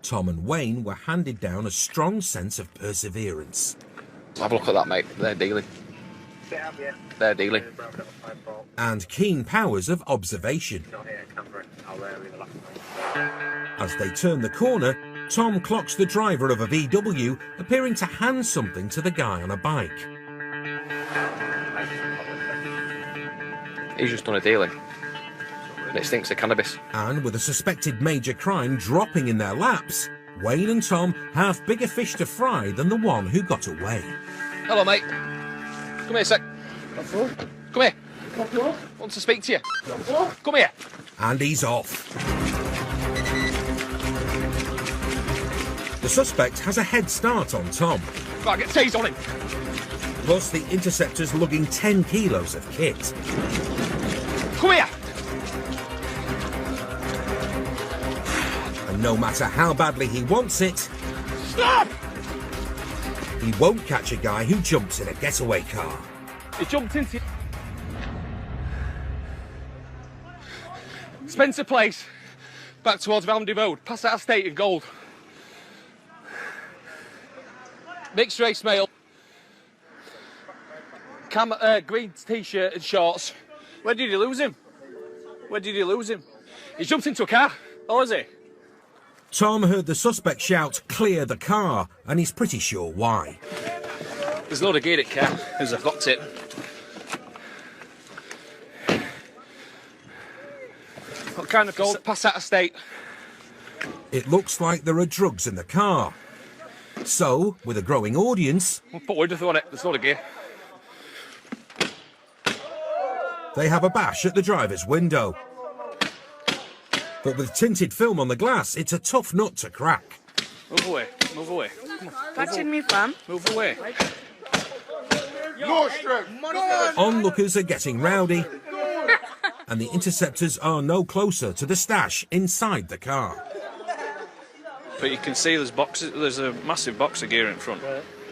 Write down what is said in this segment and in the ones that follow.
Tom and Wayne were handed down a strong sense of perseverance. Have a look at that, mate. They're dealing. They're dealing. And keen powers of observation. As they turn the corner, Tom clocks the driver of a VW appearing to hand something to the guy on a bike. He's just done a dealing. And it stinks of cannabis. And with a suspected major crime dropping in their laps, Wayne and Tom have bigger fish to fry than the one who got away. Hello, mate. Come here a sec. Come here. Want to speak to you. Come here. And he's off. The suspect has a head start on Tom. Right, get tased on him. Plus the Interceptors lugging 10 kilos of kit. Come here. And no matter how badly he wants it, Stop! he won't catch a guy who jumps in a getaway car. He jumped into Spencer Place, back towards Valmody Road, past that estate in Gold. Mixed race male. Green t-shirt and shorts. Where did you lose him? Where did you lose him? He jumped into a car. Oh, is he? Tom heard the suspect shout, "Clear the car," and he's pretty sure why. There's a load of gear at car, as I've got it. What kind of gold? Past that estate. It looks like there are drugs in the car. So, with a growing audience, We'll put wood on it. There's a load of gear. they have a bash at the driver's window. But with tinted film on the glass, it's a tough nut to crack. Move away. Move away. Come on. Catching me, fam. Move away. Onlookers are getting rowdy, and the Interceptors are no closer to the stash inside the car. But you can see there's boxes. There's a massive box of gear in front.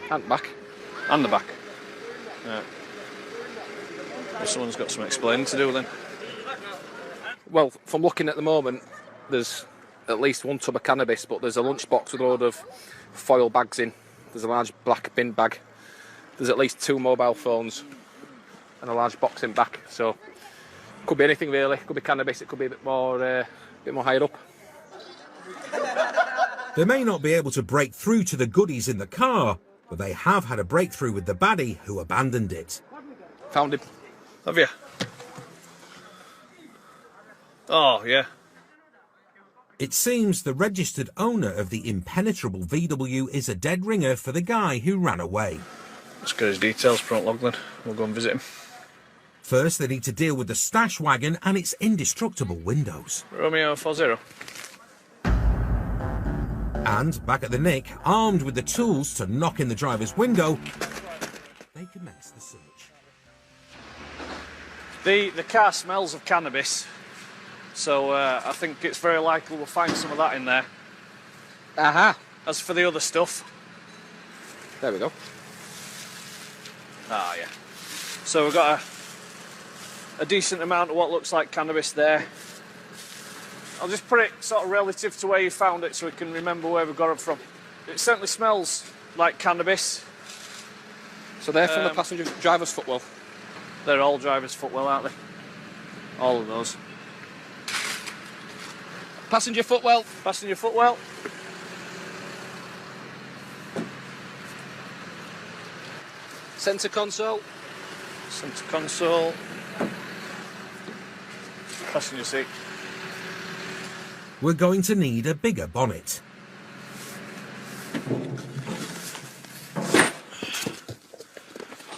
And back. And the back. Yeah. Well, someone's got some explaining to do then. Well, from looking at the moment, there's at least one tub of cannabis, but there's a lunchbox with a load of foil bags in. There's a large black bin bag. There's at least 2 mobile phones and a large box in back. So, could be anything really. Could be cannabis. It could be a bit more higher up. They may not be able to break through to the goodies in the car, but they have had a breakthrough with the baddie who abandoned it. Found him. Have you? Oh, yeah. It seems the registered owner of the impenetrable VW is a dead ringer for the guy who ran away. Let's get his details front log then. We'll go and visit him. First, they need to deal with the stash wagon and its indestructible windows. Romeo 40. And back at the Nick, armed with the tools to knock in the driver's window, they commence the search. The car smells of cannabis, so I think it's very likely we'll find some of that in there. Aha. As for the other stuff, There we go. ah, yeah. So we've got a decent amount of what looks like cannabis there. I'll just put it sort of relative to where you found it so we can remember where we got it from. It certainly smells like cannabis. So they're from the passenger driver's footwell. They're all driver's footwell, aren't they? All of those. Passenger footwell. Passenger footwell. Centre console. Centre console. Passenger seat. We're going to need a bigger bonnet.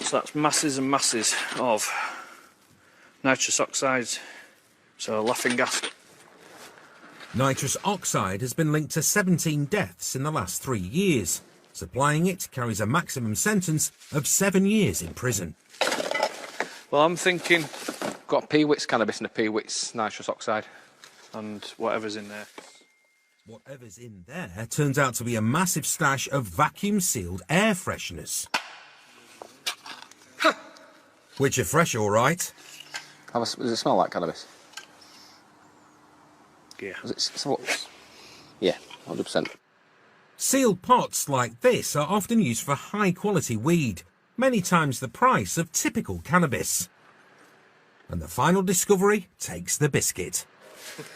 So that's masses and masses of nitrous oxides. So laughing gas. Nitrous oxide has been linked to 17 deaths in the last 3 years. Supplying it carries a maximum sentence of 7 years in prison. Well, I'm thinking Got a P-Wits cannabis and a P-Wits nitrous oxide. and whatever's in there. Whatever's in there turns out to be a massive stash of vacuum-sealed air fresheners. Which are fresh, all right. Does it smell like cannabis? Yeah. Does it, yeah. 100%. Sealed pots like this are often used for high-quality weed, many times the price of typical cannabis. And the final discovery takes the biscuit.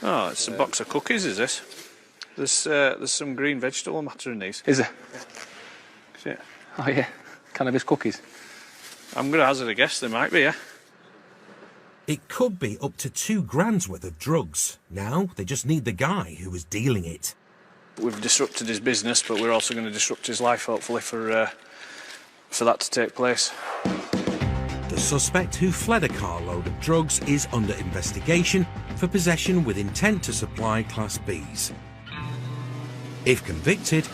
Oh, it's a box of cookies, is this? There's some green vegetable matter in these. Is there? Shit. Oh yeah, cannabis cookies. I'm going to hazard a guess there might be, yeah? It could be up to 2 grand's worth of drugs. Now they just need the guy who was dealing it. We've disrupted his business, but we're also going to disrupt his life, hopefully, for that to take place. The suspect who fled a carload of drugs is under investigation for possession with intent to supply Class Bs. If convicted,